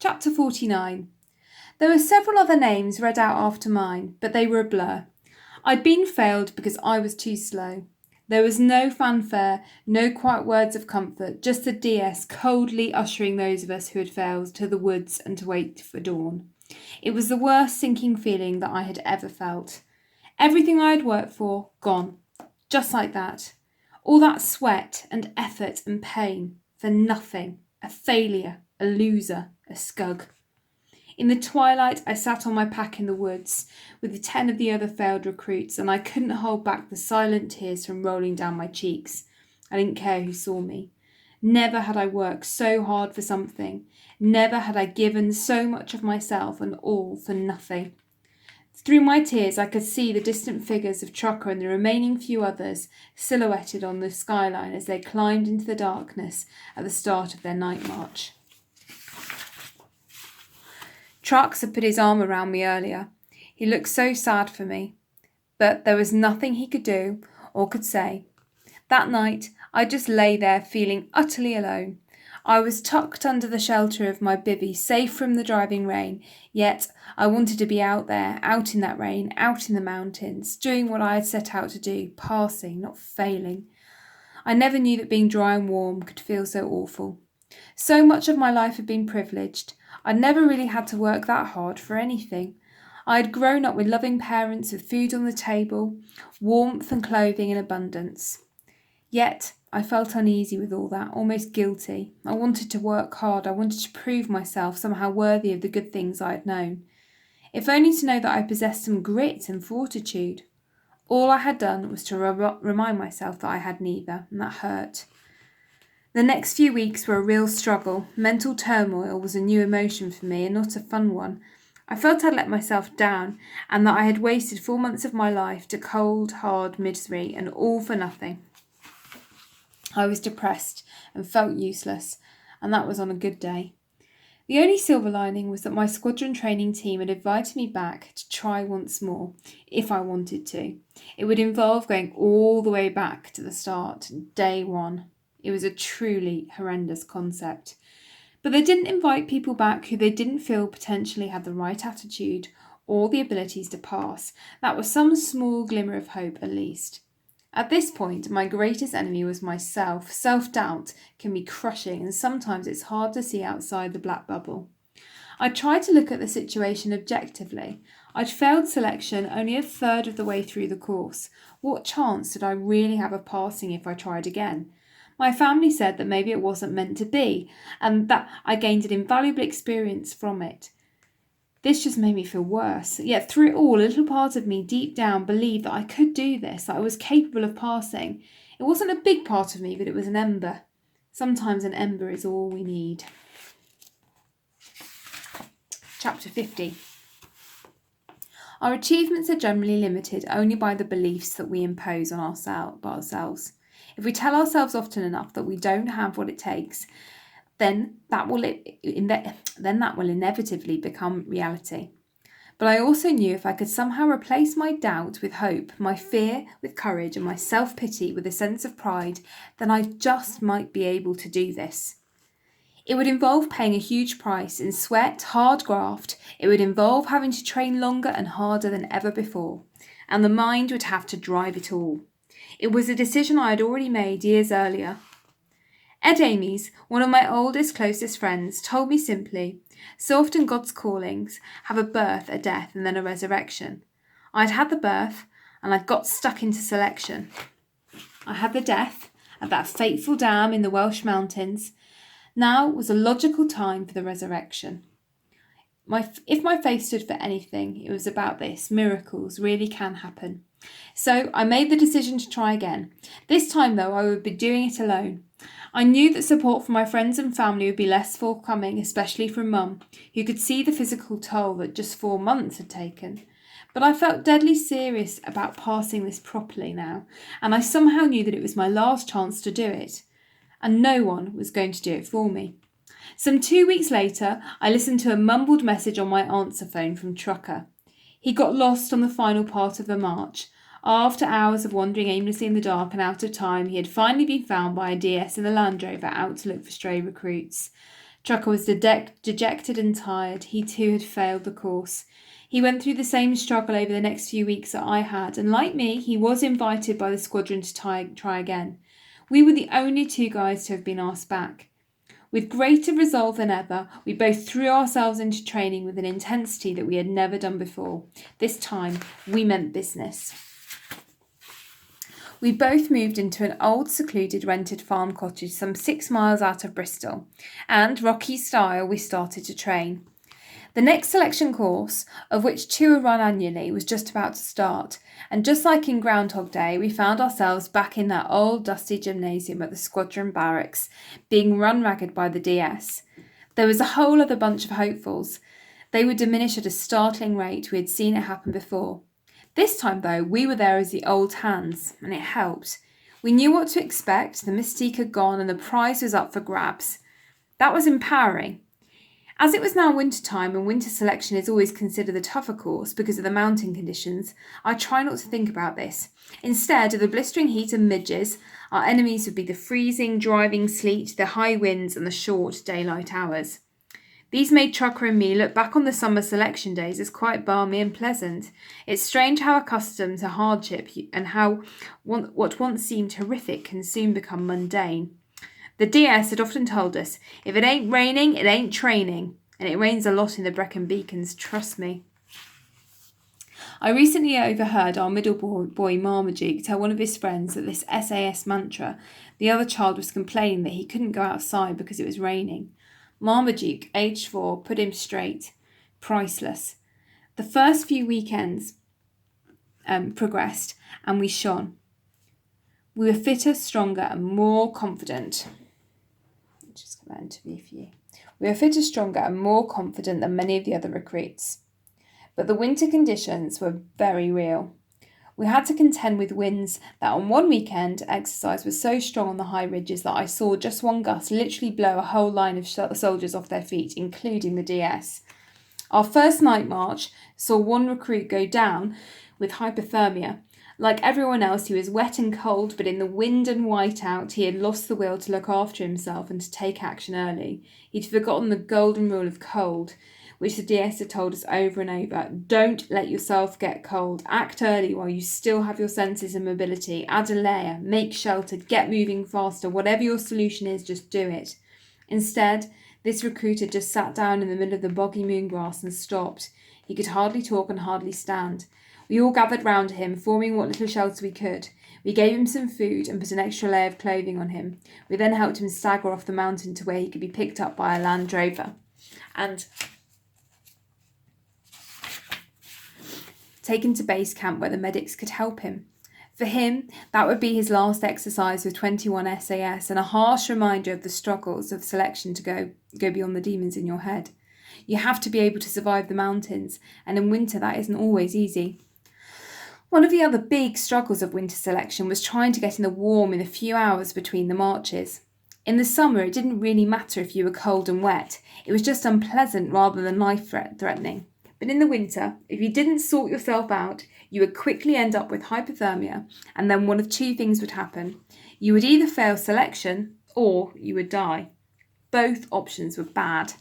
Chapter 49. There were several other names read out after mine, but they were a blur. I'd been failed because I was too slow. There was no fanfare, no quiet words of comfort, just the DS coldly ushering those of us who had failed to the woods and to wait for dawn. It was the worst sinking feeling that I had ever felt. Everything I had worked for, gone. Just like that. All that sweat and effort and pain, for nothing. A failure, a loser, a scug. In the twilight, I sat on my pack in the woods with the 10 of the other failed recruits, and I couldn't hold back the silent tears from rolling down my cheeks. I didn't care who saw me. Never had I worked so hard for something. Never had I given so much of myself, and all for nothing. Through my tears, I could see the distant figures of Trucker and the remaining few others silhouetted on the skyline as they climbed into the darkness at the start of their night march. Trucks had put his arm around me earlier. He looked so sad for me. But there was nothing he could do or could say. That night, I just lay there feeling utterly alone. I was tucked under the shelter of my bivvy, safe from the driving rain, yet I wanted to be out there, out in that rain, out in the mountains, doing what I had set out to do, passing, not failing. I never knew that being dry and warm could feel so awful. So much of my life had been privileged. I'd never really had to work that hard for anything. I had grown up with loving parents with food on the table, warmth and clothing in abundance. Yet I felt uneasy with all that, almost guilty. I wanted to work hard. I wanted to prove myself somehow worthy of the good things I had known. If only to know that I possessed some grit and fortitude. All I had done was to remind myself that I had neither, and that hurt. The next few weeks were a real struggle. Mental turmoil was a new emotion for me, and not a fun one. I felt I'd let myself down, and that I had wasted 4 months of my life to cold, hard misery, and all for nothing. I was depressed and felt useless, and that was on a good day. The only silver lining was that my squadron training team had invited me back to try once more, if I wanted to. It would involve going all the way back to the start, day one. It was a truly horrendous concept. But they didn't invite people back who they didn't feel potentially had the right attitude or the abilities to pass. That was some small glimmer of hope at least. At this point, my greatest enemy was myself. Self-doubt can be crushing, and sometimes it's hard to see outside the black bubble. I tried to look at the situation objectively. I'd failed selection only a third of the way through the course. What chance did I really have of passing if I tried again? My family said that maybe it wasn't meant to be, and that I gained an invaluable experience from it. This just made me feel worse. Yet through it all, a little part of me deep down believed that I could do this, that I was capable of passing. It wasn't a big part of me, but it was an ember. Sometimes an ember is all we need. Chapter 50. Our achievements are generally limited only by the beliefs that we impose on ourselves. If we tell ourselves often enough that we don't have what it takes, then that will inevitably become reality. But I also knew if I could somehow replace my doubt with hope, my fear with courage, and my self-pity with a sense of pride, then I just might be able to do this. It would involve paying a huge price in sweat, hard graft. It would involve having to train longer and harder than ever before. And the mind would have to drive it all. It was a decision I had already made years earlier. Ed Ames, one of my oldest, closest friends, told me simply, so often God's callings have a birth, a death, and then a resurrection. I'd had the birth, and I'd got stuck into selection. I had the death at that fateful dam in the Welsh mountains. Now was a logical time for the resurrection. If my faith stood for anything, it was about this. Miracles really can happen. So I made the decision to try again. This time, though, I would be doing it alone. I knew that support from my friends and family would be less forthcoming, especially from Mum, who could see the physical toll that just 4 months had taken. But I felt deadly serious about passing this properly now, and I somehow knew that it was my last chance to do it, and no one was going to do it for me. Some 2 weeks later, I listened to a mumbled message on my answer phone from Trucker. He got lost on the final part of the march. After hours of wandering aimlessly in the dark and out of time, he had finally been found by a DS in the Land Rover out to look for stray recruits. Trucker was dejected and tired. He too had failed the course. He went through the same struggle over the next few weeks that I had, and like me, he was invited by the squadron to try again. We were the only two guys to have been asked back. With greater resolve than ever, we both threw ourselves into training with an intensity that we had never done before. This time, we meant business. We both moved into an old, secluded, rented farm cottage some 6 miles out of Bristol, and, Rocky style, we started to train. The next selection course, of which 2 are run annually, was just about to start, and just like in Groundhog Day, we found ourselves back in that old dusty gymnasium at the squadron barracks, being run ragged by the DS. There was a whole other bunch of hopefuls. They would diminish at a startling rate. We had seen it happen before. This time, though, we were there as the old hands, and it helped. We knew what to expect, the mystique had gone, and the prize was up for grabs. That was empowering. As it was now winter time, and winter selection is always considered the tougher course because of the mountain conditions, I try not to think about this. Instead of the blistering heat and midges, our enemies would be the freezing, driving sleet, the high winds, and the short daylight hours. These made Trucker and me look back on the summer selection days as quite balmy and pleasant. It's strange how accustomed to hardship and how what once seemed horrific can soon become mundane. The DS had often told us, if it ain't raining, it ain't training. And it rains a lot in the Brecon Beacons, trust me. I recently overheard our middle boy Marmaduke tell one of his friends that this SAS mantra, the other child was complaining that he couldn't go outside because it was raining. Marmaduke, aged 4, put him straight. Priceless. The first few weekends progressed and we shone. We were fitter, stronger and more confident. Just come out and interview for you. We were fitter, stronger and more confident than many of the other recruits. But the winter conditions were very real. We had to contend with winds that on one weekend exercise was so strong on the high ridges that I saw just one gust literally blow a whole line of soldiers off their feet, including the DS. Our first night march saw one recruit go down with hypothermia. Like everyone else, he was wet and cold, but in the wind and whiteout, he had lost the will to look after himself and to take action early. He'd forgotten the golden rule of cold, which the DS had told us over and over. Don't let yourself get cold. Act early while you still have your senses and mobility. Add a layer, make shelter, get moving faster. Whatever your solution is, just do it. Instead, this recruiter just sat down in the middle of the boggy moon grass and stopped. He could hardly talk and hardly stand. We all gathered round him, forming what little shelter we could. We gave him some food and put an extra layer of clothing on him. We then helped him stagger off the mountain to where he could be picked up by a Land Rover and taken to base camp where the medics could help him. For him, that would be his last exercise with 21 SAS and a harsh reminder of the struggles of selection to go beyond the demons in your head. You have to be able to survive the mountains, and in winter that isn't always easy. One of the other big struggles of winter selection was trying to get in the warm in the few hours between the marches. In the summer, it didn't really matter if you were cold and wet. It was just unpleasant rather than life-threatening. But in the winter, if you didn't sort yourself out, you would quickly end up with hypothermia, and then one of two things would happen. You would either fail selection, or you would die. Both options were bad.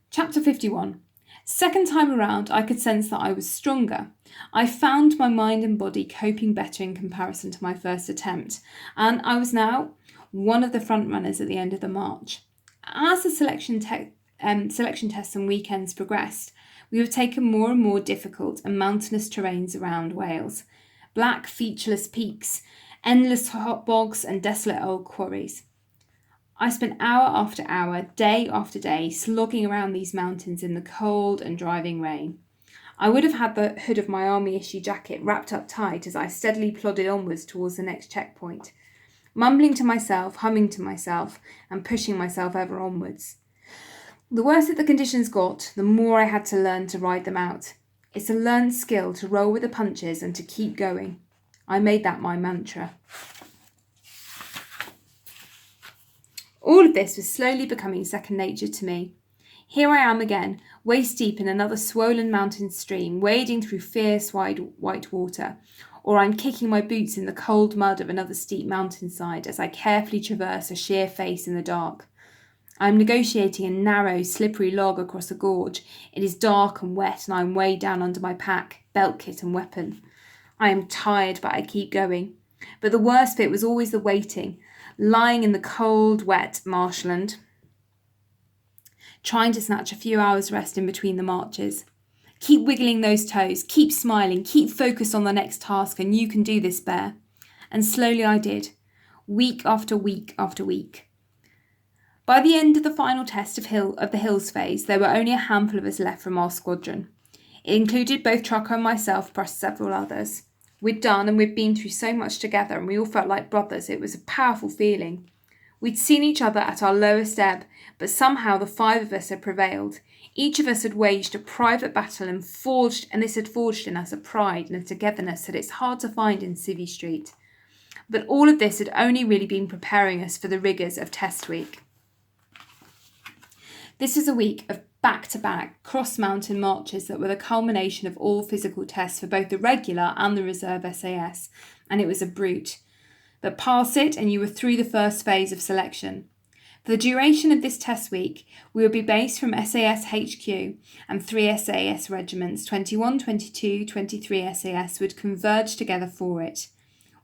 Chapter 51. Second time around, I could sense that I was stronger. I found my mind and body coping better in comparison to my first attempt, and I was now one of the front runners at the end of the march. As the selection tests and weekends progressed, we were taken more and more difficult and mountainous terrains around Wales. Black, featureless peaks, endless hot bogs and desolate old quarries. I spent hour after hour, day after day, slogging around these mountains in the cold and driving rain. I would have had the hood of my army-issue jacket wrapped up tight as I steadily plodded onwards towards the next checkpoint, mumbling to myself, humming to myself, and pushing myself ever onwards. The worse that the conditions got, the more I had to learn to ride them out. It's a learned skill to roll with the punches and to keep going. I made that my mantra. All of this was slowly becoming second nature to me. Here I am again, waist deep in another swollen mountain stream, wading through fierce white water. or I'm kicking my boots in the cold mud of another steep mountainside as I carefully traverse a sheer face in the dark. I am negotiating a narrow, slippery log across a gorge. It is dark and wet, and I am weighed down under my pack, belt kit and weapon. I am tired, but I keep going. But the worst bit was always the waiting, lying in the cold, wet marshland, trying to snatch a few hours' rest in between the marches. Keep wiggling those toes, keep smiling, keep focused on the next task, and you can do this, Bear. And slowly I did, week after week after week. By the end of the final test of the Hills phase, there were only a handful of us left from our squadron. It included both Trucker and myself, plus several others. We'd done and we'd been through so much together, and we all felt like brothers. It was a powerful feeling. We'd seen each other at our lowest ebb, but somehow the 5 of us had prevailed. Each of us had waged a private battle and this had forged in us a pride and a togetherness that it's hard to find in Civvy Street. But all of this had only really been preparing us for the rigours of test week. This was a week of back-to-back cross-mountain marches that were the culmination of all physical tests for both the regular and the reserve SAS, and it was a brute. But pass it and you were through the first phase of selection. For the duration of this test week, we would be based from SAS HQ, and 3 SAS regiments, 21, 22, 23 SAS, would converge together for it.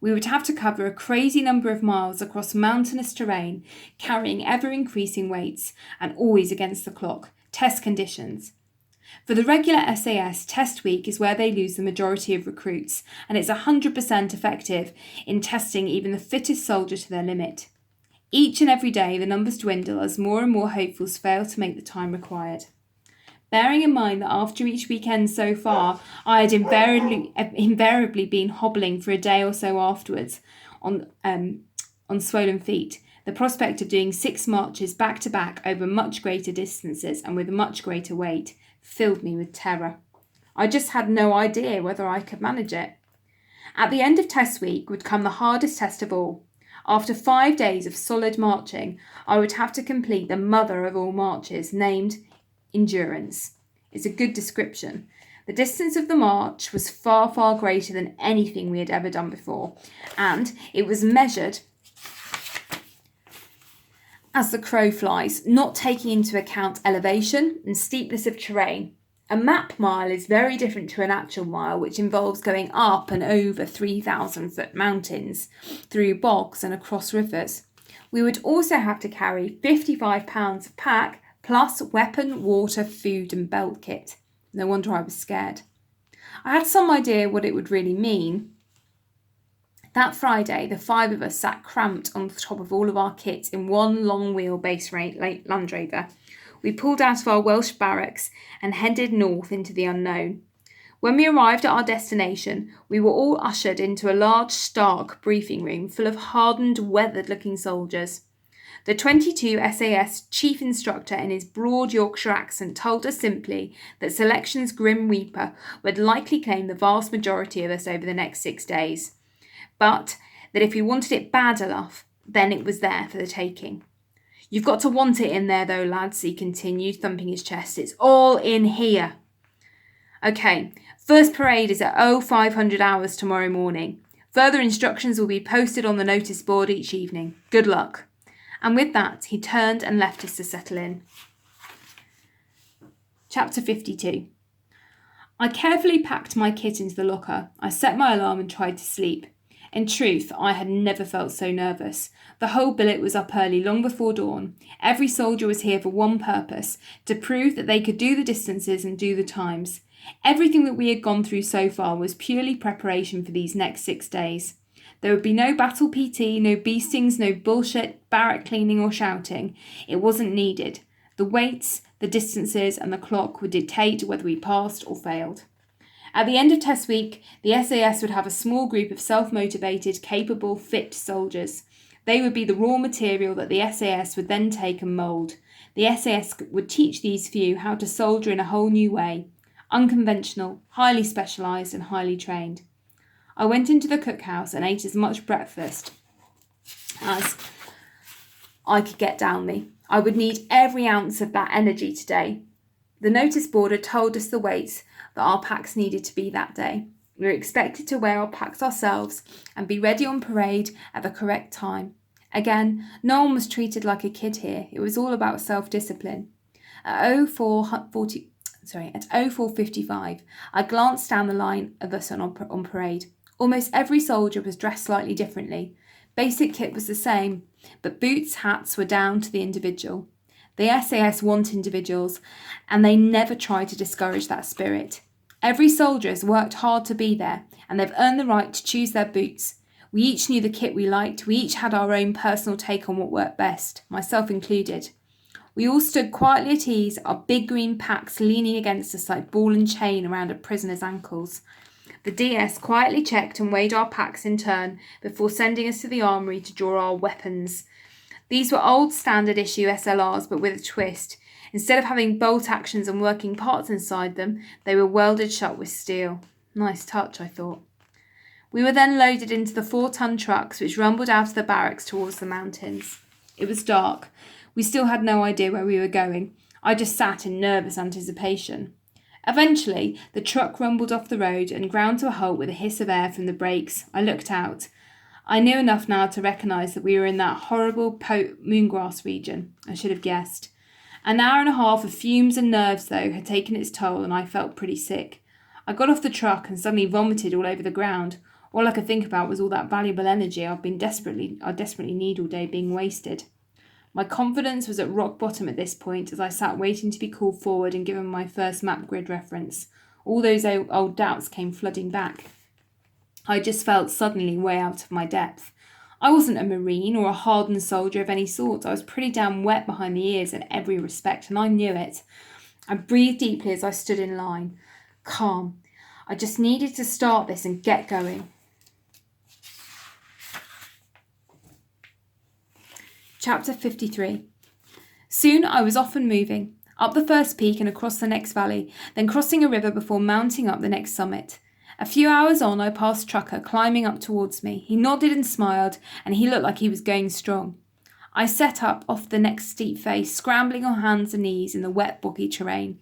We would have to cover a crazy number of miles across mountainous terrain, carrying ever-increasing weights, and always against the clock, test conditions. For the regular SAS, test week is where they lose the majority of recruits, and it's 100% effective in testing even the fittest soldier to their limit. Each and every day, the numbers dwindle as more and more hopefuls fail to make the time required. Bearing in mind that after each weekend so far, I had invariably been hobbling for a day or so afterwards on swollen feet, the prospect of doing 6 marches back to back over much greater distances and with much greater weight filled me with terror. I just had no idea whether I could manage it. At the end of test week would come the hardest test of all. After 5 days of solid marching, I would have to complete the mother of all marches, named endurance. It's a good description. The distance of the march was far, far greater than anything we had ever done before, and it was measured as the crow flies, not taking into account elevation and steepness of terrain. A map mile is very different to an actual mile, which involves going up and over 3,000-foot mountains, through bogs and across rivers. We would also have to carry 55 pounds of pack, plus weapon, water, food and belt kit. No wonder I was scared. I had some idea what it would really mean. That Friday, the 5 of us sat cramped on the top of all of our kits in one long wheelbase Land Rover. We pulled out of our Welsh barracks and headed north into the unknown. When we arrived at our destination, we were all ushered into a large, stark briefing room full of hardened, weathered-looking soldiers. The 22 SAS chief instructor in his broad Yorkshire accent told us simply that selection's grim reaper would likely claim the vast majority of us over the next 6 days, but that if we wanted it bad enough, then it was there for the taking. You've got to want it in there though, lads, he continued, thumping his chest. It's all in here. Okay, first parade is at 0500 hours tomorrow morning. Further instructions will be posted on the notice board each evening. Good luck. And with that, he turned and left us to settle in. Chapter 52. I carefully packed my kit into the locker. I set my alarm and tried to sleep. In truth, I had never felt so nervous. The whole billet was up early, long before dawn. Every soldier was here for one purpose, to prove that they could do the distances and do the times. Everything that we had gone through so far was purely preparation for these next 6 days. There would be no battle PT, no beastings, no bullshit, barrack cleaning or shouting. It wasn't needed. The weights, the distances and the clock would dictate whether we passed or failed. At the end of test week, the SAS would have a small group of self-motivated, capable, fit soldiers. They would be the raw material that the SAS would then take and mould. The SAS would teach these few how to soldier in a whole new way, unconventional, highly specialised and highly trained. I went into the cookhouse and ate as much breakfast as I could get down me. I would need every ounce of that energy today. The notice board had told us the weights that our packs needed to be that day. We were expected to wear our packs ourselves and be ready on parade at the correct time. Again, no one was treated like a kid here. It was all about self-discipline. At 04:55, I glanced down the line of us on parade. Almost every soldier was dressed slightly differently. Basic kit was the same, but boots, hats were down to the individual. The SAS want individuals, and they never try to discourage that spirit. Every soldier has worked hard to be there, and they've earned the right to choose their boots. We each knew the kit we liked. We each had our own personal take on what worked best, myself included. We all stood quietly at ease, our big green packs leaning against us like ball and chain around a prisoner's ankles. The DS quietly checked and weighed our packs in turn before sending us to the armoury to draw our weapons. These were old standard issue SLRs, but with a twist. Instead of having bolt actions and working parts inside them, they were welded shut with steel. Nice touch, I thought. We were then loaded into the 4-ton trucks which rumbled out of the barracks towards the mountains. It was dark. We still had no idea where we were going. I just sat in nervous anticipation. Eventually, the truck rumbled off the road and ground to a halt with a hiss of air from the brakes. I looked out. I knew enough now to recognise that we were in that horrible moongrass region. I should have guessed. An hour and a half of fumes and nerves, though, had taken its toll, and I felt pretty sick. I got off the truck and suddenly vomited all over the ground. All I could think about was all that valuable energy I desperately need all day being wasted. My confidence was at rock bottom at this point as I sat waiting to be called forward and given my first map grid reference. All those old doubts came flooding back. I just felt suddenly way out of my depth. I wasn't a Marine or a hardened soldier of any sort. I was pretty damn wet behind the ears in every respect, and I knew it. I breathed deeply as I stood in line. Calm. I just needed to start this and get going. Chapter 53. Soon I was off and moving, up the first peak and across the next valley, then crossing a river before mounting up the next summit. A few hours on, I passed Trucker climbing up towards me. He nodded and smiled, and he looked like he was going strong. I set up off the next steep face, scrambling on hands and knees in the wet, boggy terrain.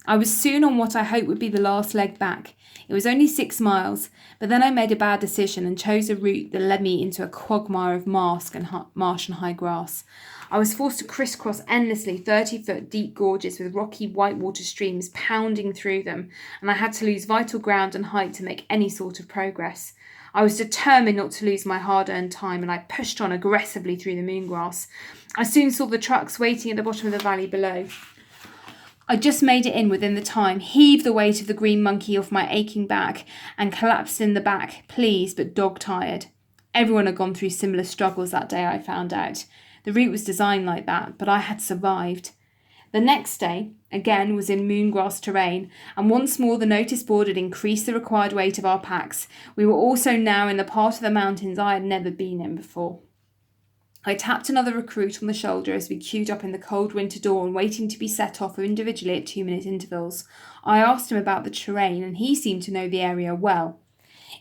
I was soon on what I hoped would be the last leg back. It was only 6 miles, but then I made a bad decision and chose a route that led me into a quagmire of marsh and high grass. I was forced to crisscross endlessly 30-foot deep gorges with rocky whitewater streams pounding through them, and I had to lose vital ground and height to make any sort of progress. I was determined not to lose my hard-earned time, and I pushed on aggressively through the moongrass. I soon saw the trucks waiting at the bottom of the valley below. I just made it in within the time, heaved the weight of the green monkey off my aching back, and collapsed in the back, pleased but dog-tired. Everyone had gone through similar struggles that day, I found out. The route was designed like that, but I had survived. The next day, again, was in moongrass terrain, and once more the notice board had increased the required weight of our packs. We were also now in the part of the mountains I had never been in before. I tapped another recruit on the shoulder as we queued up in the cold winter dawn, waiting to be set off individually at 2-minute intervals. I asked him about the terrain, and he seemed to know the area well.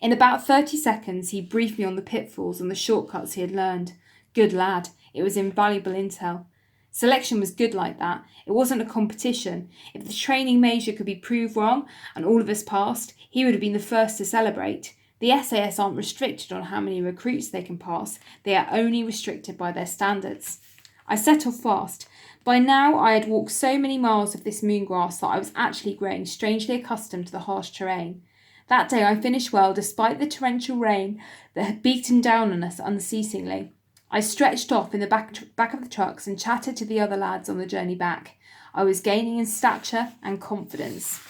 In about 30 seconds, he briefed me on the pitfalls and the shortcuts he had learned. Good lad. It was invaluable intel. Selection was good like that. It wasn't a competition. If the training measure could be proved wrong and all of us passed, he would have been the first to celebrate. The SAS aren't restricted on how many recruits they can pass. They are only restricted by their standards. I set off fast. By now I had walked so many miles of this moongrass that I was actually growing strangely accustomed to the harsh terrain. That day I finished well despite the torrential rain that had beaten down on us unceasingly. I stretched off in the back of the trucks and chatted to the other lads on the journey back. I was gaining in stature and confidence.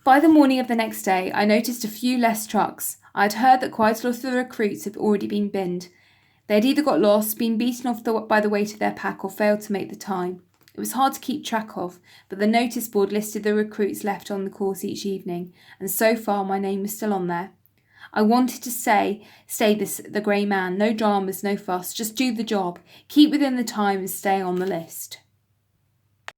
By the morning of the next day, I noticed a few less trucks. I had heard that quite a lot of the recruits had already been binned. They had either got lost, been beaten off by the weight of their pack, or failed to make the time. It was hard to keep track of, but the notice board listed the recruits left on the course each evening, and so far my name was still on there. I wanted to stay the grey man, no dramas, no fuss, just do the job, keep within the time and stay on the list.